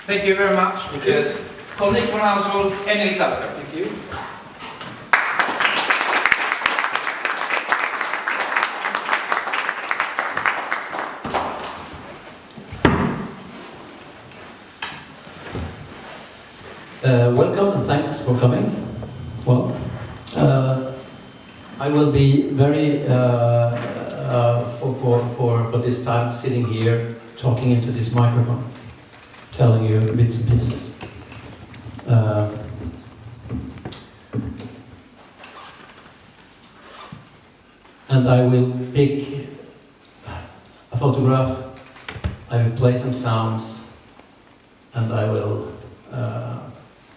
Thank you very much. Because Colleague von Hausswolff, Energy Cluster. Thank you. Welcome and thanks for coming. Well, I will be very for this time sitting here talking into this microphone, telling you bits and pieces. And I will pick a photograph, I will play some sounds, and I will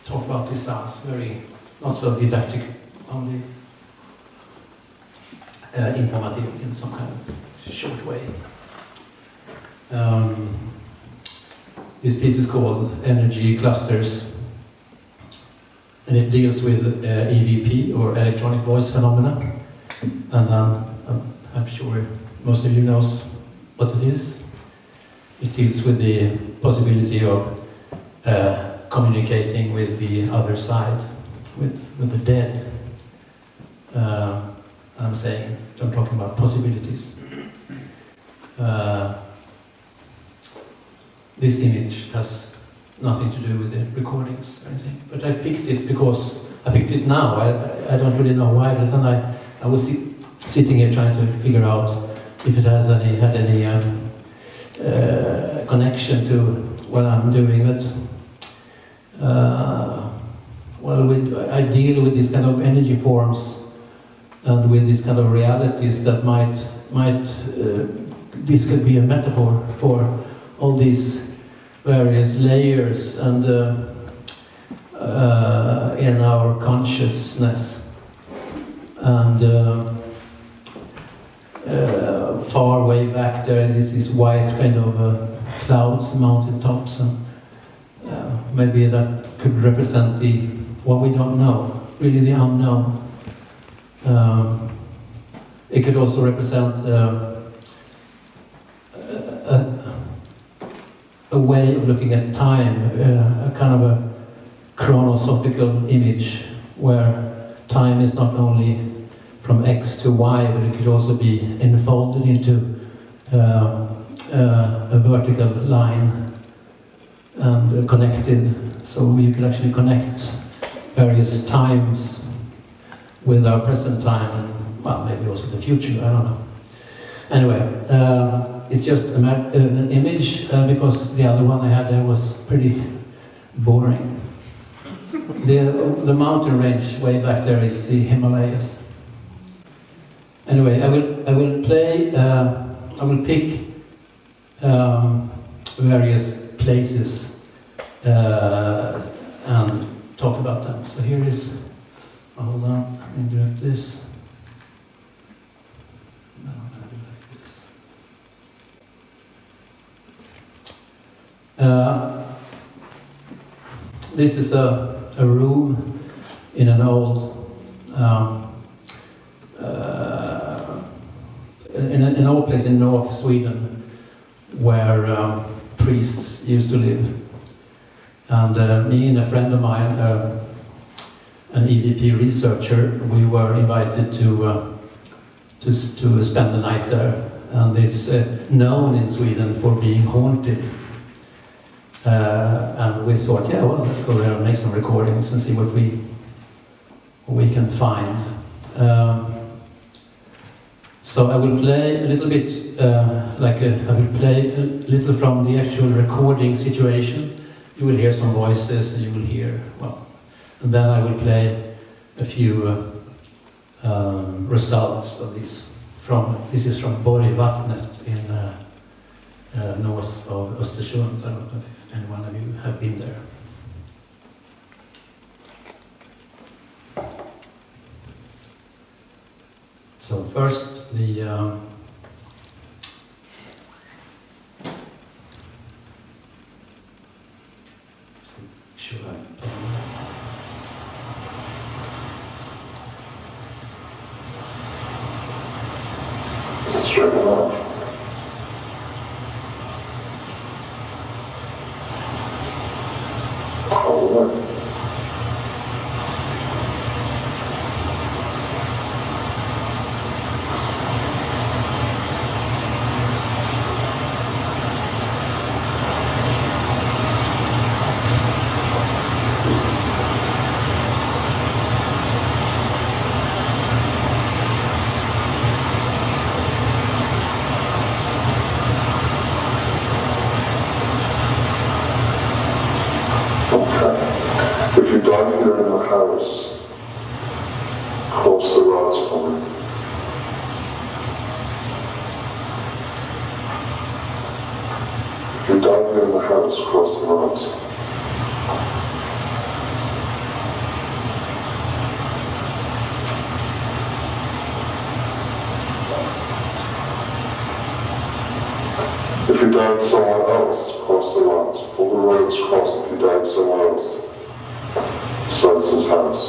talk about these sounds, very, not so didactic, only informative in some kind of short way. This piece is called Energy Clusters, and it deals with EVP, or electronic voice phenomena, and I'm sure most of you knows what it is. It deals with the possibility of communicating with the other side, with the dead. I'm saying, I'm talking about possibilities. This image has nothing to do with the recordings or anything, but I picked it because I picked it now. I don't really know why, but then I was sitting here trying to figure out if it had any connection to what I'm doing. But I deal with these kind of energy forms and with these kind of realities that might this could be a metaphor for all these various layers and in our consciousness, and far way back there is this white kind of clouds, mountain tops, and maybe that could represent what we don't know, really the unknown. It could also represent a way of looking at time, a kind of a chronosophical image where time is not only from X to Y, but it could also be enfolded into a vertical line and connected, so you can actually connect various times with our present time, and well, maybe also the future, I don't know. Anyway, it's just an image, because the other one I had there was pretty boring. The mountain range way back there is the Himalayas. Anyway, I will play, I will pick various places and talk about them. So here is, hold on, let me do like this. No, I'm gonna do like this. This is a room in an old in an old place in North Sweden where priests used to live. And me and a friend of mine, an EVP researcher, we were invited to spend the night there. And it's known in Sweden for being haunted. And we thought, yeah, well, let's go there and make some recordings and see what we can find. So I will play a little bit, I will play a little from the actual recording situation. You will hear some voices, and you will hear, well, and then I will play a few results of this. This is from Borgvattnet in north of Östersund. I don't know if any one of you have been there. So first, sure I'm playing the right thing. Watch the rise for me. If you died here in the house, cross the rise. If you died somewhere else, cross the lines. All the roads cross if you died somewhere else. Besides this house.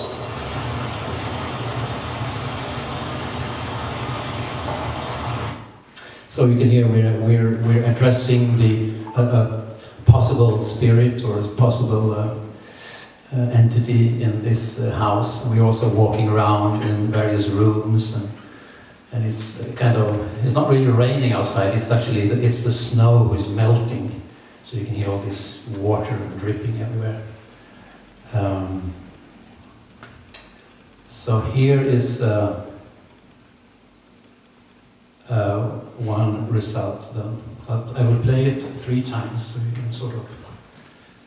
So you can hear we're addressing the possible spirit or possible entity in this house. We're also walking around in various rooms, and it's kind of, it's not really raining outside, it's actually, it's the snow who's melting. So you can hear all this water dripping everywhere. So here is one result then. I will play it 3 times, so you can sort of,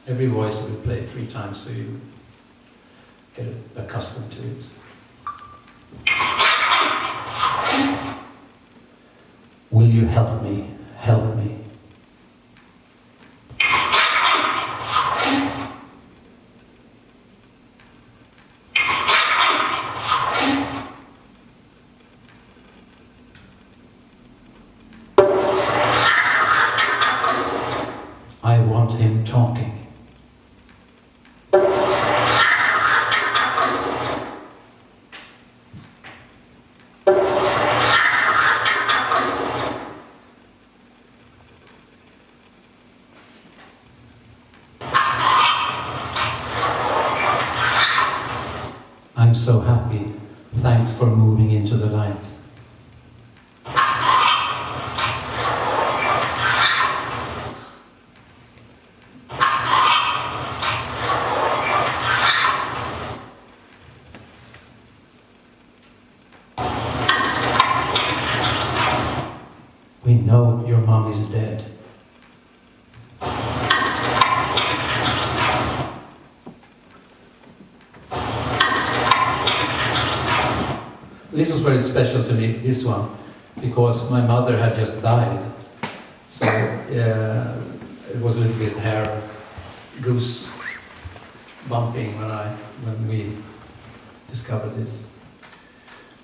every voice I will play 3 times so you get accustomed to it. Will you help me? Help me. I want him talking. I'm so happy. Thanks for moving into the light. We know your mom is dead. This was very special to me, this one, because my mother had just died. So it was a little bit hair goose bumping when we discovered this.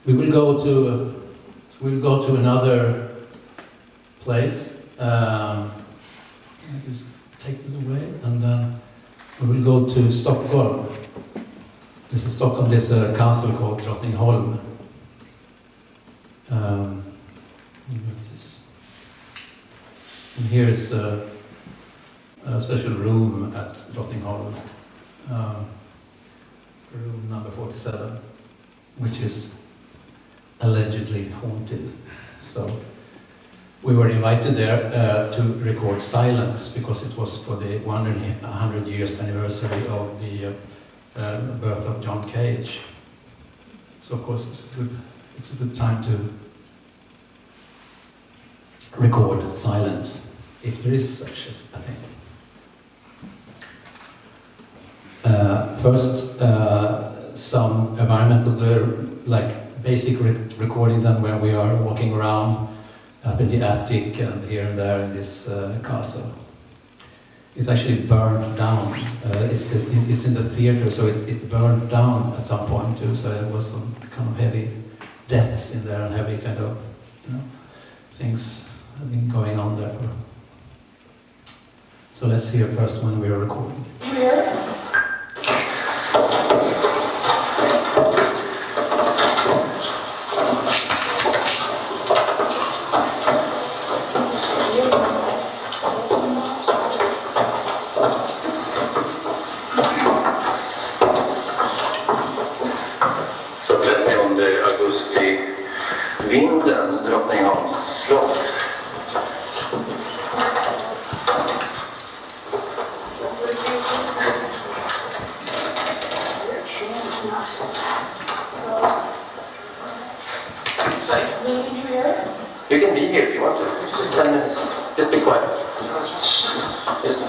We will go to another place. Just take this away, and then we will go to Stockholm. This is Stockholm. There's a castle called Drottningholm. And here is a special room at Drottningholm, room number 47, which is allegedly haunted. So we were invited there to record silence because it was for the 100 years anniversary of the birth of John Cage. So of course it's a good time to record silence, if there is such a thing. First, some environmental, like basic recording then when we are walking around up in the attic and here and there in this castle. It's actually burned down. It's in the theater, so it burned down at some point too, so there was some kind of heavy deaths in there and heavy kind of, things have been going on there. So let's hear first when we are recording. Så 30 augusti, vinden, Drottningholms slott. You can be here if you want to. It's just 10 minutes. Just be quiet. Just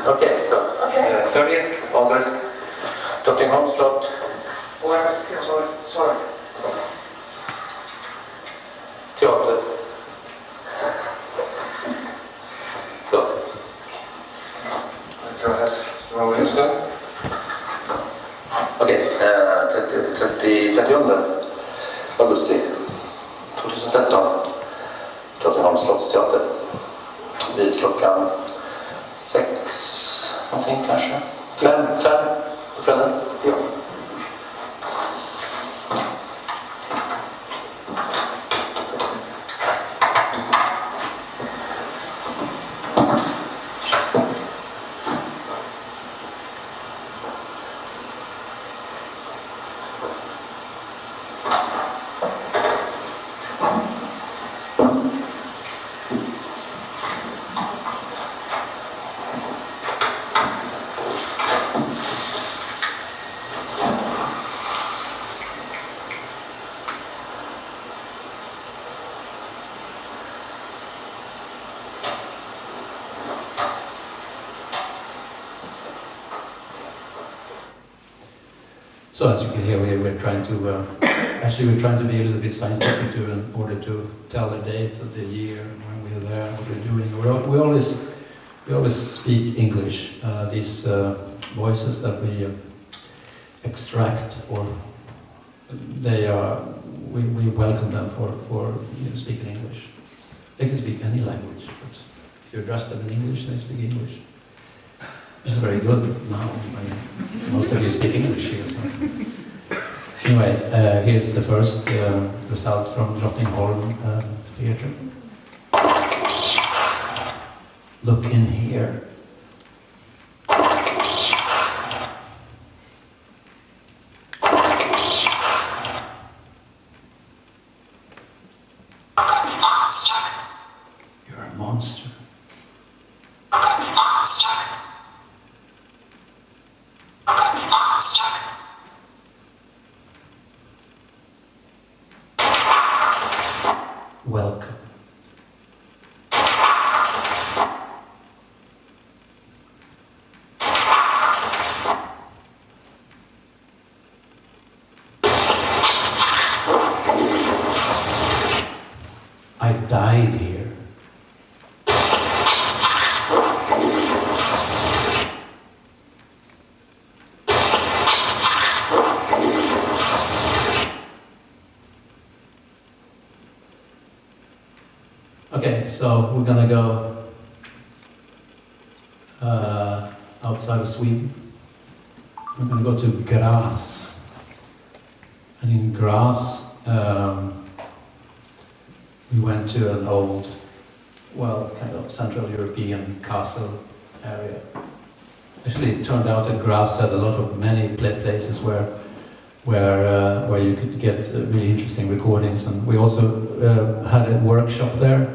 okay, so 30th August, Drottningholms slott. Sorry. Teater. Så. Go ahead. Vad var det? Okej, 30 augusti 2013. Drottningholms slottsteater. Vid klockan 6, någonting kanske. 5 på kvällen. Ja. So as you can hear, we're trying to actually we're trying to be a little bit scientific in order to tell the date of the year when we're there, what we're doing. We always speak English. These voices that we extract, or they are we welcome them for speaking English. They can speak any language, but if you address them in English, they speak English. Which is very good now. I mean, most of you speak English here. So. Anyway, here's the first result from Drottningholm Theatre. Look in here. You're a monster. Welcome. I died here. Okay, so we're gonna go outside of Sweden. We're gonna go to Graz. And in Graz, we went to an old, well, kind of Central European castle area. Actually, it turned out that Graz had many places where you could get really interesting recordings, and we also had a workshop there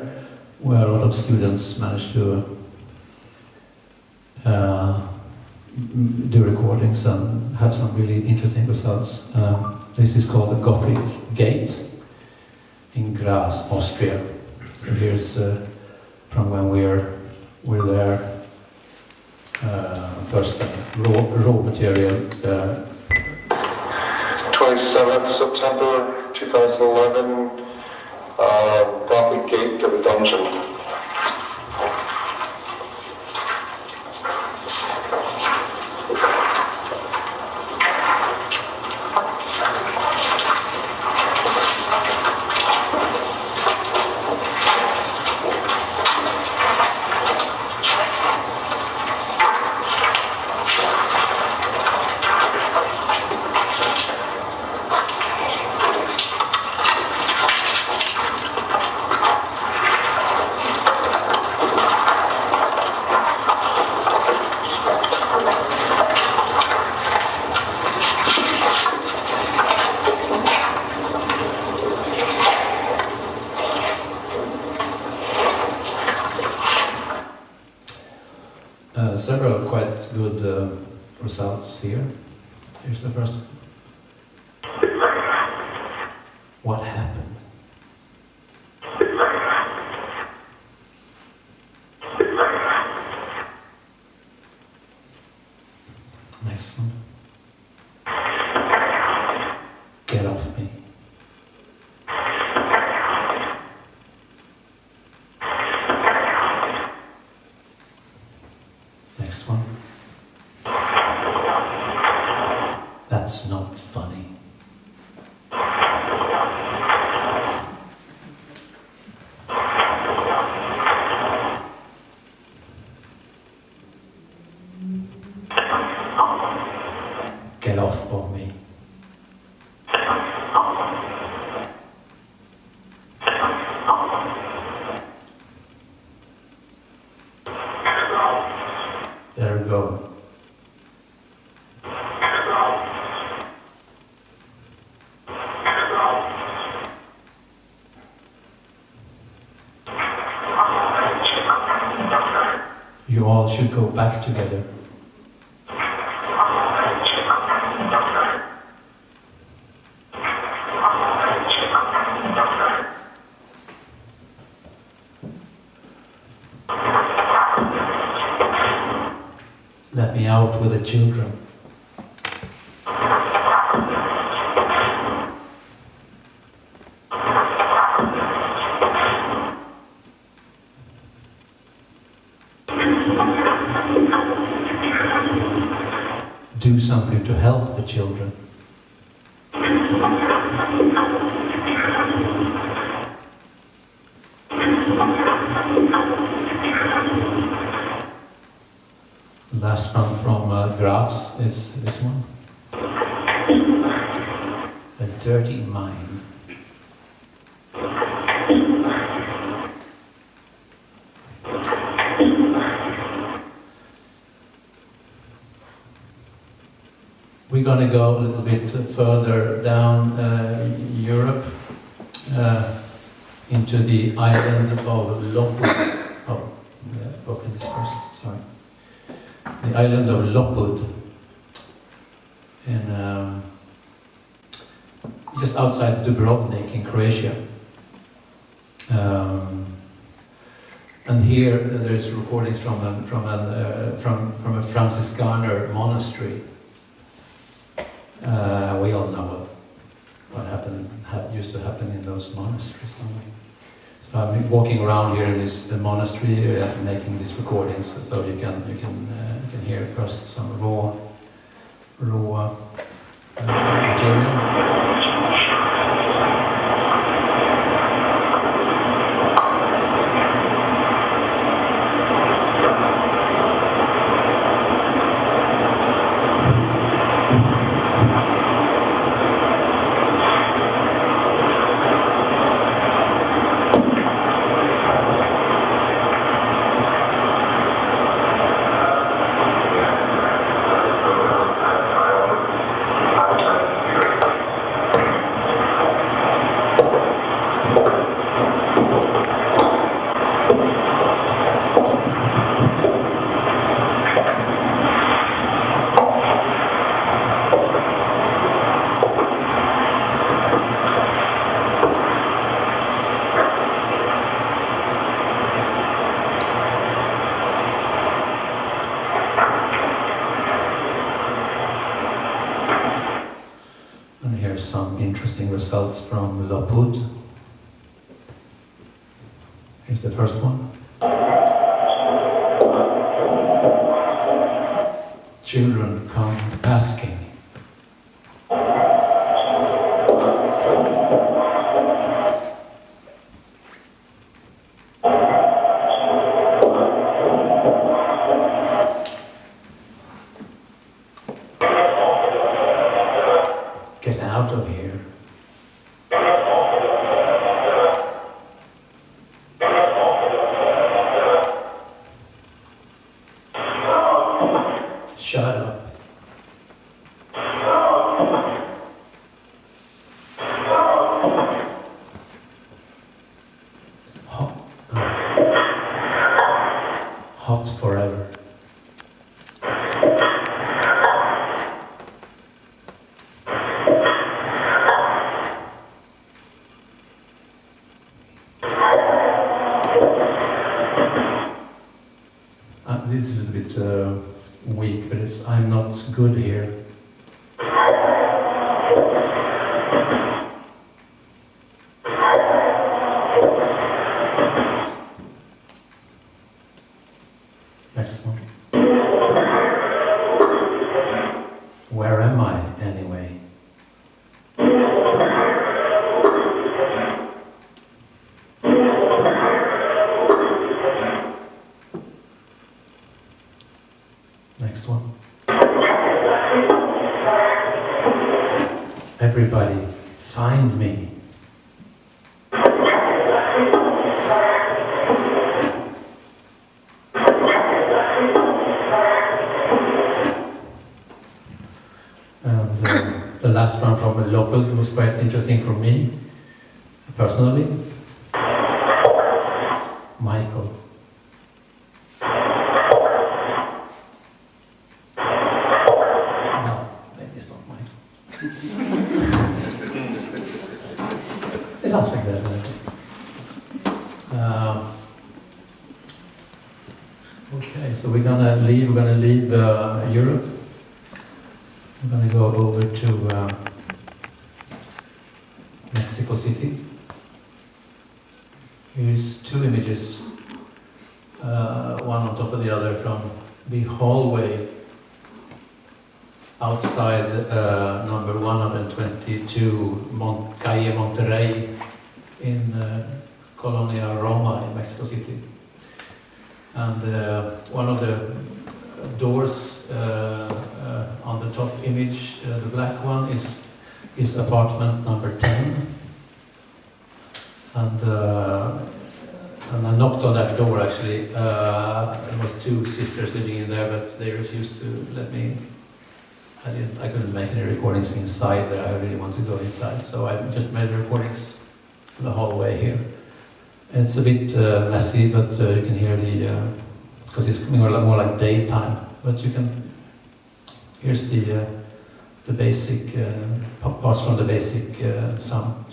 where a lot of students managed to do recordings and have some really interesting results. This is called the Gothic Gate in Graz, Austria. So here's from when we're there. First raw material. 27th September 2011, Gothic Gate to the Dungeon. Several quite good results here. Here's the first one. What happened? Next one. all should go back together. Let me out with the children. Do something to help the children. Last one from Graz is this one. A dirty mind. We're going to go a little bit further down Europe into the island of Loppud. Oh, yeah, open this first, sorry. The island of Loppud, in just outside Dubrovnik in Croatia. And here there's recordings from a Franciscaner monastery. We all know what used to happen in those monasteries, don't we? So I've been walking around here in this monastery, making these recordings, so you can hear first some raw material. Some interesting results from Loppud. Here's the first one. Children come asking. Get out of here. Shut up. Hot forever. This is a bit weak, but I'm not good here. Next one. Where am I anyway? Next one. Everybody, find me. And the last one from Loppud was quite interesting for me, personally. Michael. It's something there. Okay, so we're gonna leave Europe. We're gonna go over to Mexico City. Here's two images, one on top of the other, from the hallway outside number 122 Calle Monterrey in Colonia Roma in Mexico City. And one of the doors on the top image, the black one, is apartment number 10. And I knocked on that door actually. There was two sisters living in there, but they refused to let me in. I couldn't make any recordings inside there. I really wanted to go inside, so I just made recordings in the hallway here. It's a bit messy, but you can hear because it's more like daytime. But you can. Here's the basic parts from the basic some.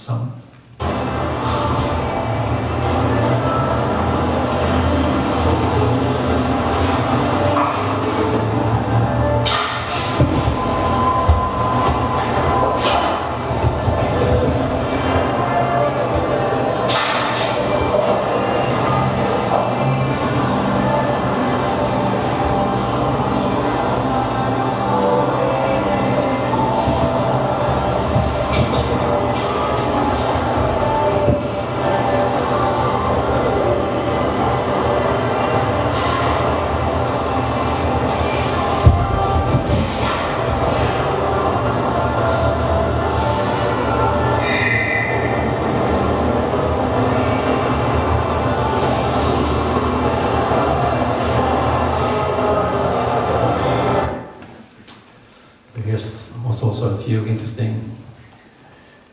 Also a few interesting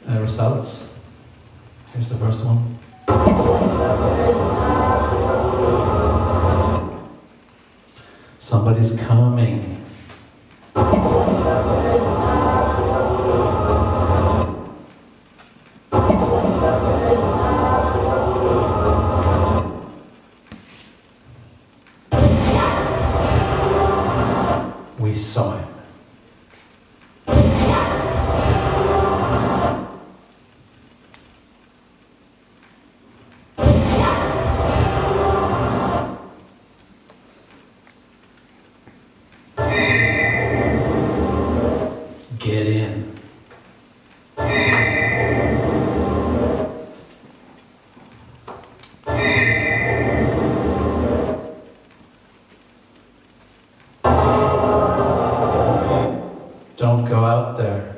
results. Here's the first one. Somebody's coming. We saw him. Get in. Don't go out there.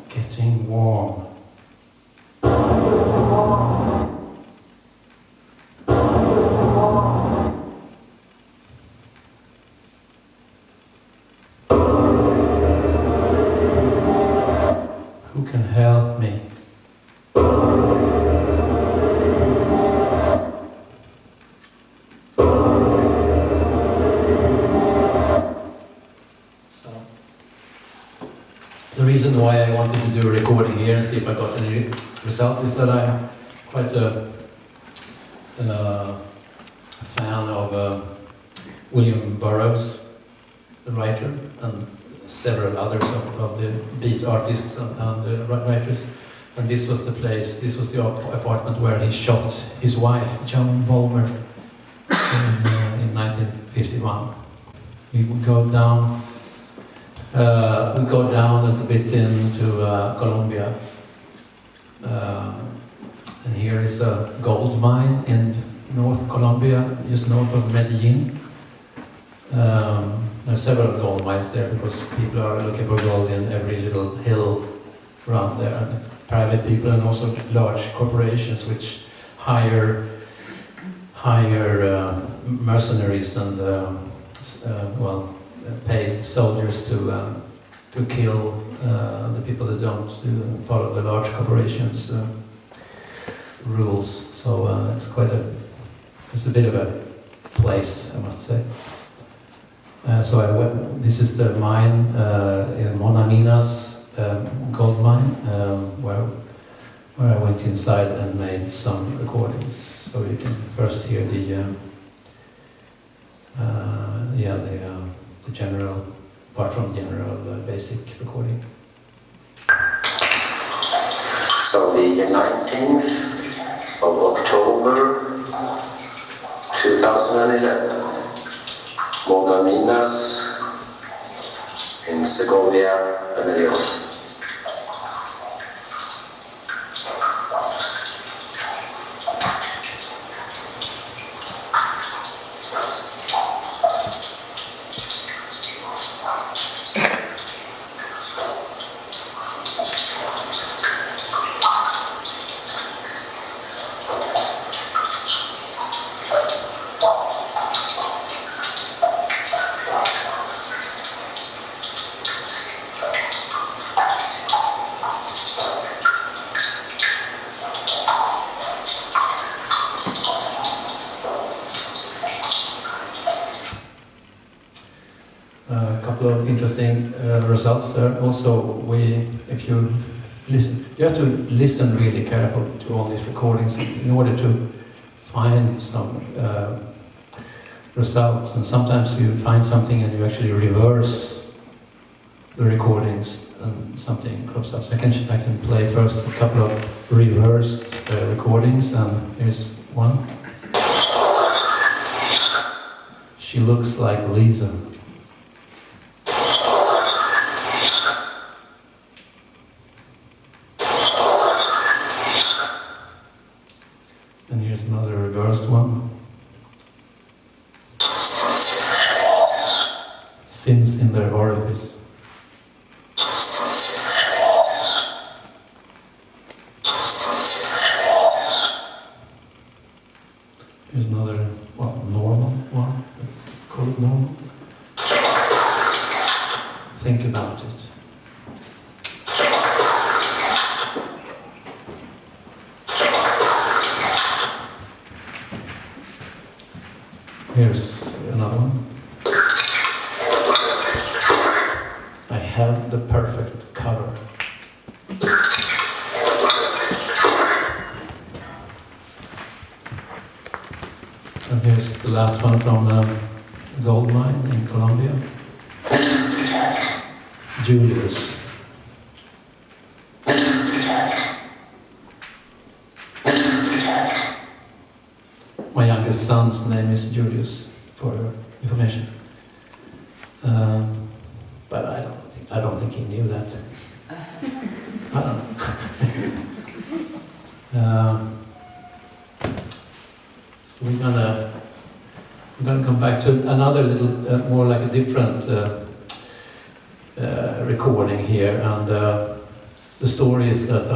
Getting warm. Who can help me? So, the reason why I wanted to do a recording here and see if I got any results is that I'm quite a fan of William Burroughs, the writer, and several others of the beat artists and writers. And this was the place, this was the apartment where he shot his wife, Joan Vollmer, in 1951. We would go down, a little bit into Colombia. And here is a gold mine in North Colombia, just north of Medellin. There are several gold mines there because people are looking for gold in every little hill around there. And private people and also large corporations which hire mercenaries and paid soldiers to kill the people that don't follow the large corporations' rules. So it's a bit of a place, I must say. So I went, this is the mine in Monaminas gold mine, where I went inside and made some recordings. So you can first hear the general, apart from the general basic recording. So the 19th of October 2011, Monaminas in Segovia, Benedios. A couple of interesting results there. Also, if you listen, you have to listen really carefully to all these recordings in order to find some results. And sometimes you find something and you actually reverse the recordings, and something crops up. So I can play first a couple of reversed recordings, and here's one. She looks like Lisa. And here's another reversed one. Sins in their orifice. Here's another, normal one. Call it normal. Think about it. Here's another one. I have the perfect cover. And here's the last one from gold mine in Colombia. Julius. My youngest son's name is Julius, for your information. But I don't think he knew that. I don't know. So we're gonna come back to another little, more like a different recording here, and the story is that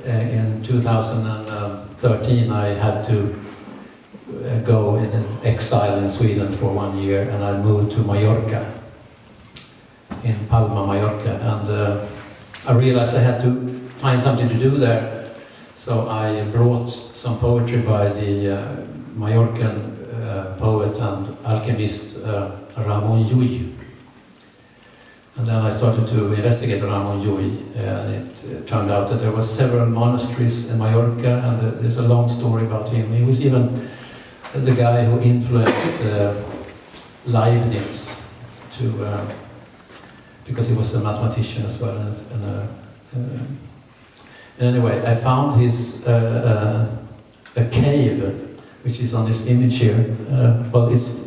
in 2013 I had to go in an exile in Sweden for 1 year, and I moved to Mallorca, in Palma, Mallorca, and I realized I had to find something to do there, so I brought some poetry by the Mallorcan poet and alchemist Ramon Llull. And then I started to investigate Ramon Llull, and it turned out that there were several monasteries in Mallorca, and there's a long story about him. He was even the guy who influenced Leibniz because he was a mathematician as well. And anyway, I found his a cave, which is on this image here.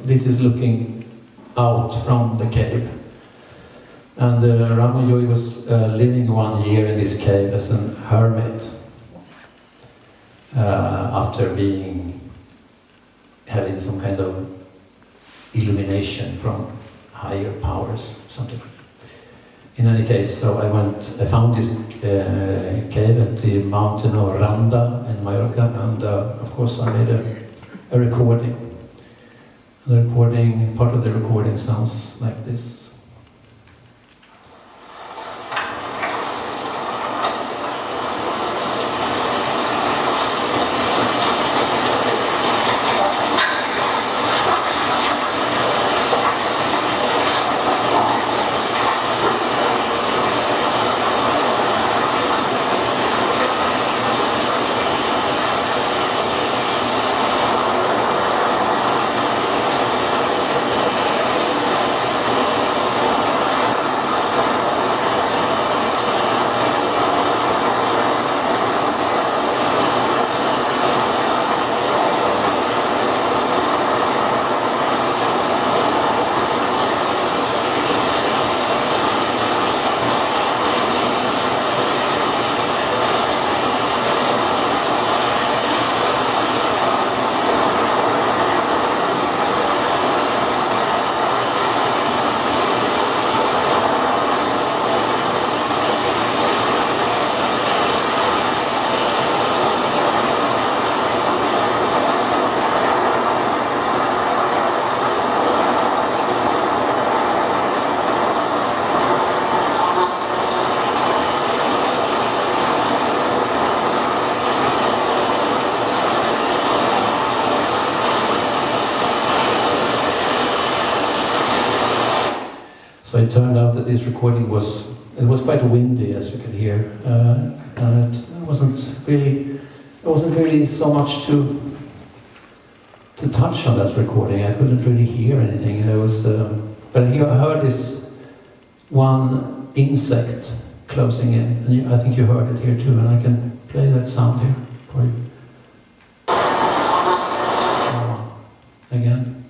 This is looking out from the cave. And Ramon Llull was living 1 year in this cave as an hermit after having some kind of illumination from higher powers, something. In any case, so I found this cave at the mountain of Randa in Mallorca, and of course I made a recording. Part of the recording sounds like this. it turned out that this recording was quite windy, as you can hear, and it wasn't really so much to touch on that recording. I couldn't really hear anything. But I heard this one insect closing in, and I think you heard it here too, and I can play that sound here for you. Again.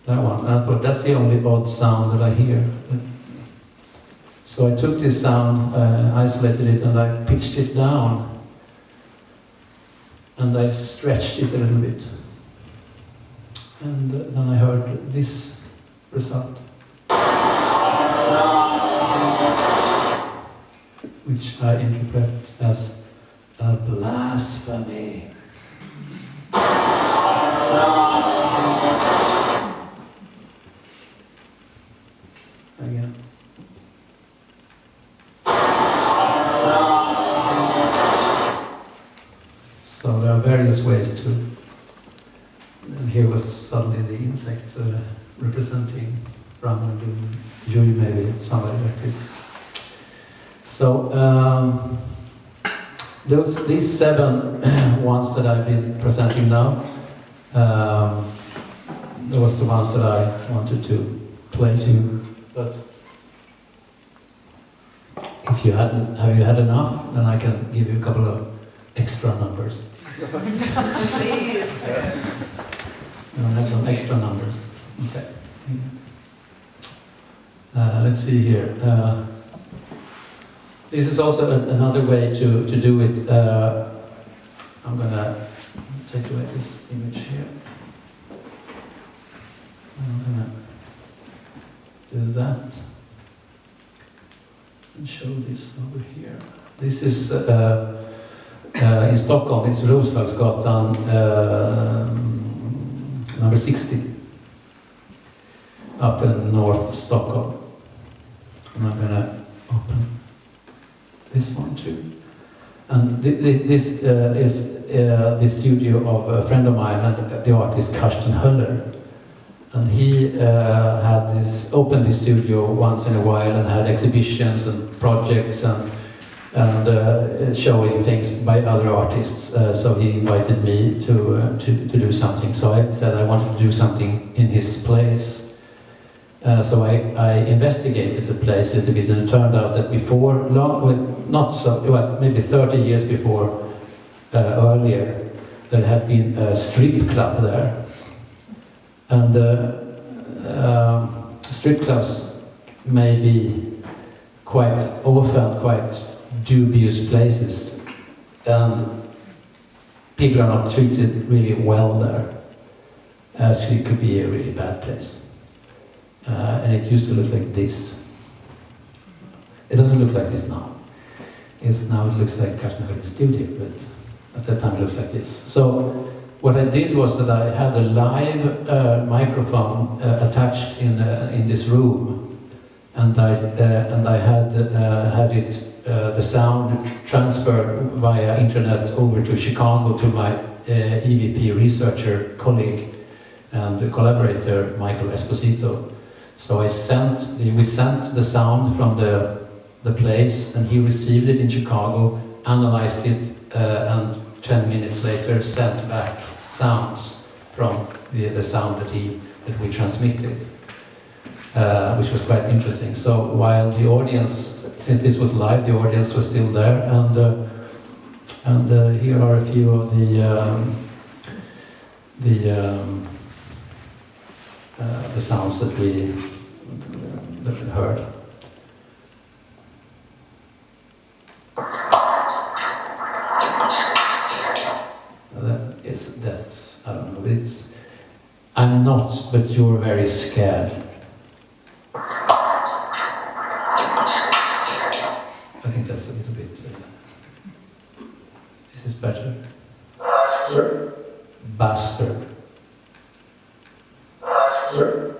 That one. And I thought that's the only odd sound that I hear. So I took this sound, isolated it, and I pitched it down. And I stretched it a little bit. And then I heard this result. Which I interpret as a blasphemy. Again. So there are various ways to. And here was suddenly the insect representing Brahman, Jui, maybe somebody like this. So these 7 ones that I've been presenting now, those the ones that I wanted to play to you. But if you have you had enough, then I can give you a couple of extra numbers. Please. I have some extra numbers. Okay. Let's see here. This is also another way to do it. I'm gonna take away this image here. I'm gonna do that and show this over here. This is in Stockholm. It's Roslagsgatan number 60, up in North Stockholm. And I'm gonna open this one too. And this is the studio of a friend of mine, and the artist Karsten Höller. And he opened this studio once in a while and had exhibitions and projects and showing things by other artists. So he invited me to do something. So I said I wanted to do something in his place. So I investigated the place a little bit, and it turned out that before, maybe 30 years before, earlier, there had been a strip club there. And strip clubs may be quite often quite dubious places, and people are not treated really well there. Actually, it could be a really bad place. And it used to look like this. It doesn't look like this now. Now it looks like Karsten Höller's studio, but at that time it looked like this. So what I did was that I had a live microphone attached in this room, and I had the sound transferred via internet over to Chicago to my EVP researcher colleague and collaborator Michael Esposito. So we sent the sound from the place, and he received it in Chicago, analyzed it, and 10 minutes later sent back sounds from the sound that we transmitted, which was quite interesting. So while the audience, since this was live, the audience was still there, and here are a few of the sounds that we heard. That's I don't know. I'm not, but you're very scared. I think that's a little bit. This is better. Bastard. Bastard. Bastard.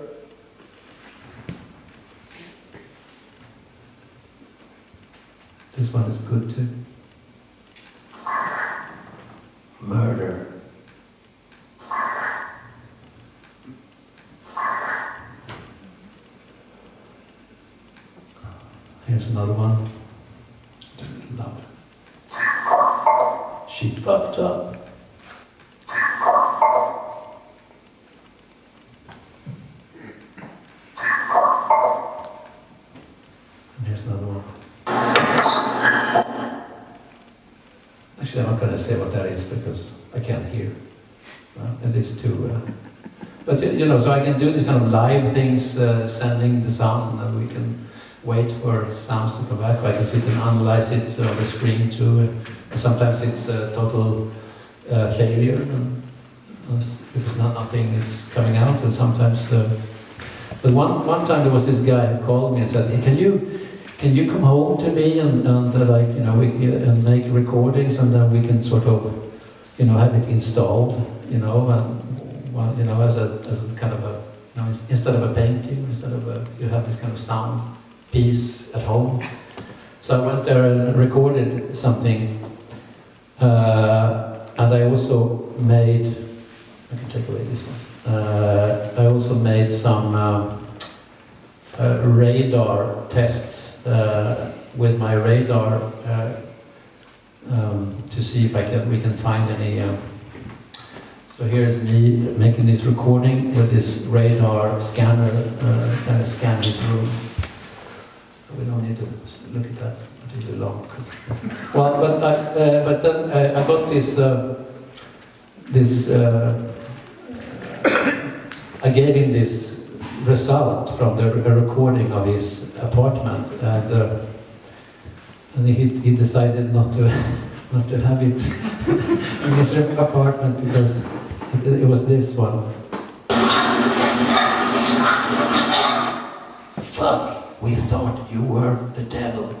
This one is good too. Murder. Here's another one. It's a little loud. She fucked up. And here's another one. Actually, I'm not going to say what that is because I can't hear. It is too... But you know, so I can do these kind of live things, sending the sounds, and then we can wait for sounds to come back. I can sit and analyze it on the screen too. Sometimes it's a total failure because nothing is coming out, and sometimes. But one time there was this guy who called me and said, "Hey, can you come home to me and like, you know, and make recordings, and then we can sort of, you know, have it installed, you know, and well, you know, as a kind of a, you know, instead of a painting, instead of you have this kind of sound piece at home." So I went there and recorded something, and I also made. I can take away this one. I also made some radar tests with my radar to see if we can find any. So here's me making this recording with this radar scanner that scan this room. We don't need to look at that particularly long. Well, but then I got this. I gave him this result from the recording of his apartment, and he decided not to have it in his apartment because it was this one. Fuck, we thought you were the devil.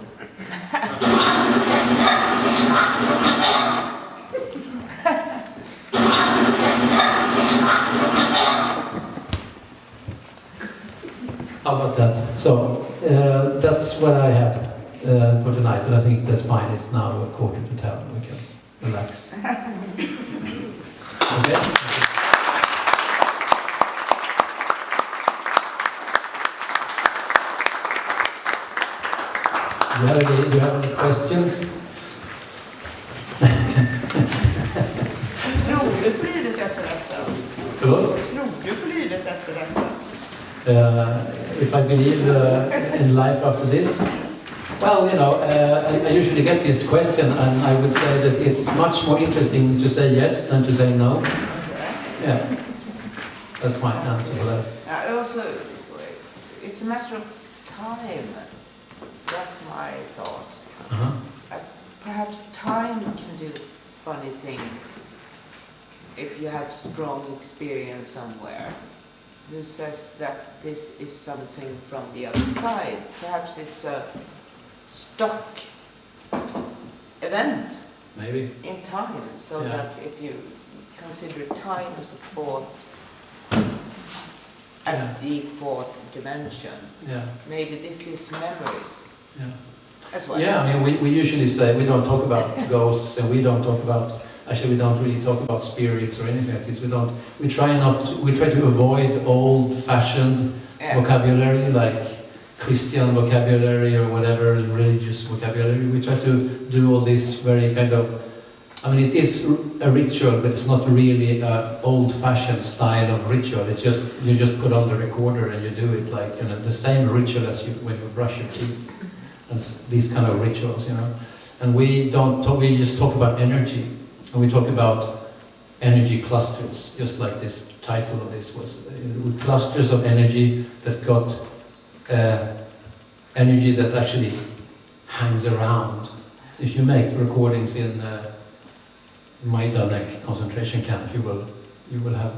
How about that? So that's what I have for tonight, and I think that's fine. It's now 10:15. We can relax. Okay. Do you have any questions? Tror du på livet efter detta? Förlåt? Tror du på livet efter detta? If I believe in life after this? Well, you know, I usually get this question, and I would say that it's much more interesting to say yes than to say no. Okay. Yeah, that's my answer for that. Also, it's a matter of time. That's my thought. Uh-huh. Perhaps time can do a funny thing if you have strong experience somewhere. Who says that this is something from the other side? Perhaps it's a stuck event Maybe. in time, so Yeah. that if you consider time as a fourth, as Yeah. the fourth dimension, Yeah. maybe this is memories Yeah. as well. Yeah, I mean, we usually say we don't talk about ghosts, and we don't talk about. Actually, we don't really talk about spirits or anything like this. We try to avoid old-fashioned vocabulary like Christian vocabulary or whatever, religious vocabulary. We try to do all this very kind of. I mean, it is a ritual, but it's not really an old-fashioned style of ritual. It's just you just put on the recorder and you do it like, you know, the same ritual as when you brush your teeth, and these kind of rituals, you know. And we don't talk. We just talk about energy. And we talk about energy clusters, just like this title of this was. Clusters of energy that got energy that actually hangs around. If you make recordings in Majdanek concentration camp, you will have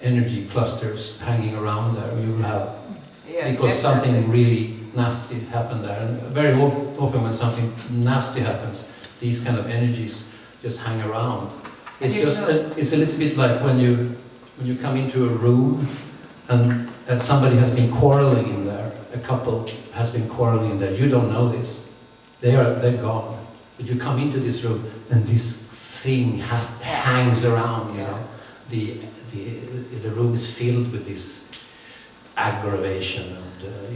energy clusters hanging around there. You will have because something really nasty happened there. And very often when something nasty happens, these kind of energies just hang around. It's it's a little bit like when you come into a room and somebody has been quarreling in there. A couple has been quarreling in there. You don't know this. They're gone. But you come into this room and this thing hangs around. You know, the room is filled with this aggravation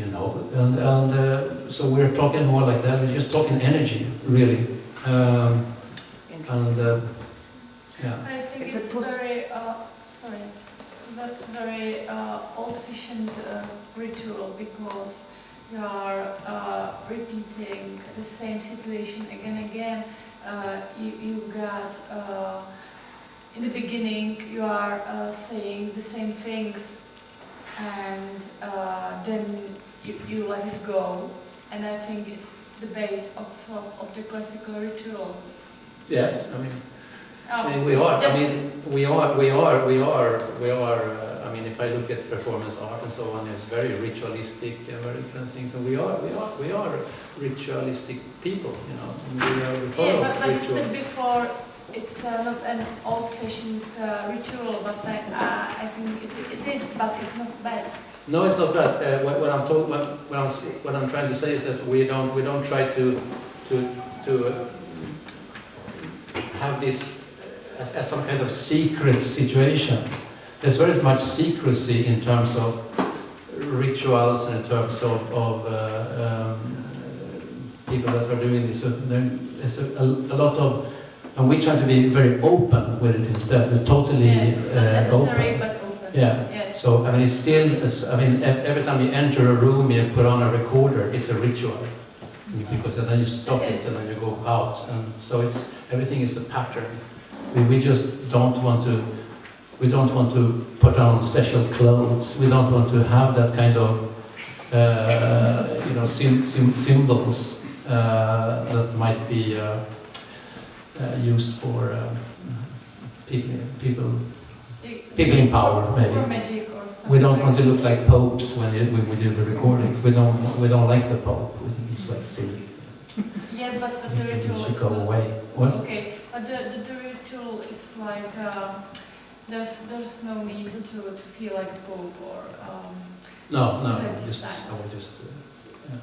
and know, and so we're talking more like that. We're just talking energy, really, Interesting. yeah. I think It's it's, a very, sorry, that's very old-fashioned ritual, because you are repeating the same situation again and again. You got, in the beginning, you are saying the same things, and then you let it go. And I think it's the base of the classical ritual. Yes, I mean, we it's are. just- I mean, we are. I mean, if I look at performance art and so on, it's very ritualistic and very kind of things. And we are ritualistic people, you know. And we follow Yeah, but like you said rituals. before, it's not an old-fashioned ritual, but I think it is, but it's not bad. No, it's not bad. What I'm trying to say is that we don't try to have this as some kind of secret situation. There's very much secrecy in terms of rituals and in terms of people that are doing this. So there's a lot of, and we try to be very open with it instead. We're totally Yes, not necessary, open. but open. Yeah. Yes. So I mean, it's still. I mean, every time you enter a room, you put on a recorder. It's a ritual, because then you stop it and then you go out, and so it's everything is a pattern. We just don't want to. We don't want to put on special clothes. We don't want to have that kind of, symbols that might be used for people in power, maybe. Or magic or something. We don't want to look like popes when we do the recordings. We don't like the pope. We think it's like silly. Yes, but the It ritual should is go away. What? okay. But the ritual is like there's no need to feel like a pope or No. Like Just signs. I would just.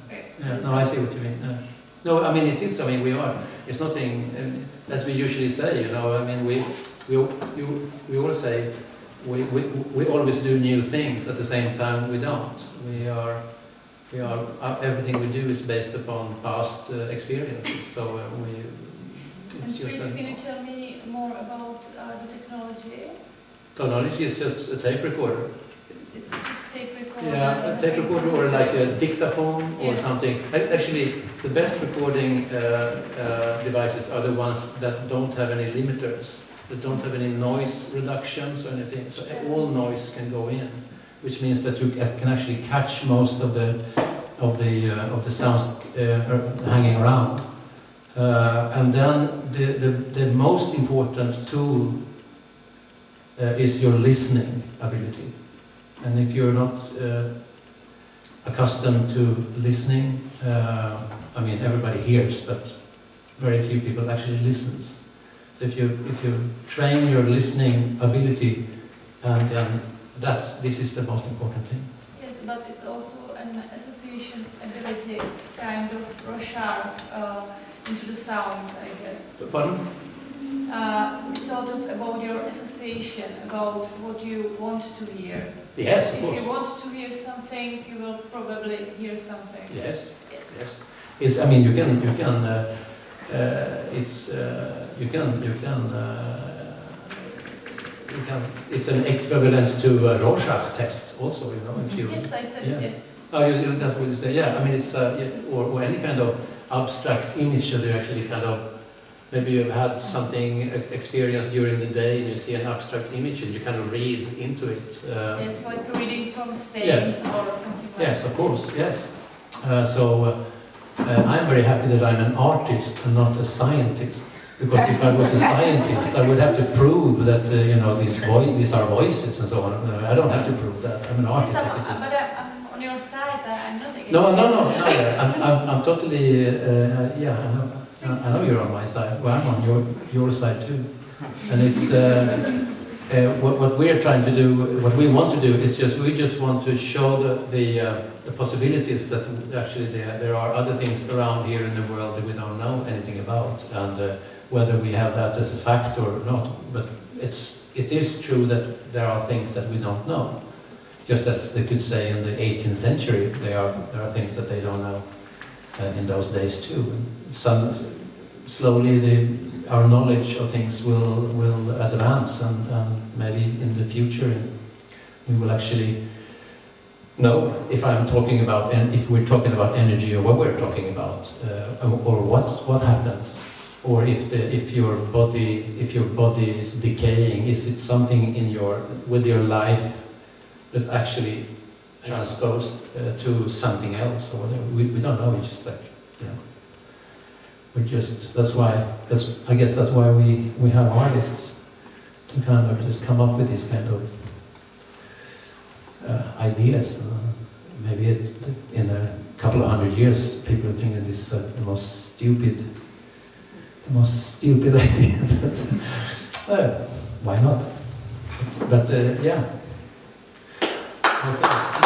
okay. Yeah. No, I see what you mean. No, I mean it is. I mean we are. It's nothing. As we usually say, you know. I mean we all say we always do new things. At the same time, we don't. We are. Everything we do is based upon past experiences. So And it's please, just can you tell me more about the technology? technology is just a tape recorder. It's just tape recorder. Yeah, a tape recorder or like a dictaphone or Yes. something. Actually, the best recording devices are the ones that don't have any limiters, that don't have any noise reductions or anything. So all noise can go in, which means that you can actually catch most of the sounds hanging around. And then the most important tool is your listening ability. And if you're not accustomed to listening, I mean everybody hears, but very few people actually listens. So if you train your listening ability, and this is the most important thing. Yes, but it's also an association ability. It's kind of Rorschach into the sound, I guess. Pardon? It's sort of about your association, about what you want to hear. Yes, of If course. you want to hear something, you will probably hear something. Yes. Yes. Yes. It's. I mean, you can. It's an equivalent to a Rorschach test, also. You know, if you. Yes, I said Yeah. yes. Oh, that's what you say. Yeah. I mean, it's or any kind of abstract image that you actually kind of. Maybe you've had something experienced during the day, and you see an abstract image, and you kind of read into it. Yes, like reading from stains Yes. or something like Yes, that. of course, yes. I'm very happy that I'm an artist and not a scientist, because if I was a scientist, I would have to prove that these are voices and so on. I don't have to prove that. I'm an artist. Yes, I can just... but I'm on your side. I'm not against No. it. I'm totally. I know you're on my side. Well, I'm on your side too. And it's what we're trying to do. What we want to do is we just want to show the possibilities that actually there are other things around here in the world that we don't know anything about, and whether we have that as a fact or not. But it is true that there are things that we don't know. Just as they could say in the 18th century, there are things that they don't know in those days too. Slowly our knowledge of things will advance, and maybe in the future we will actually know if if we're talking about energy, or what we're talking about, or what happens, or if your body is decaying, is it something with your life that actually transposed to something else, or whatever. We don't know. We just I guess that's why we have artists, to kind of just come up with these kind of ideas. Maybe it's in a couple of 100 years, people think that it's the most stupid idea. But why not? But yeah. Okay.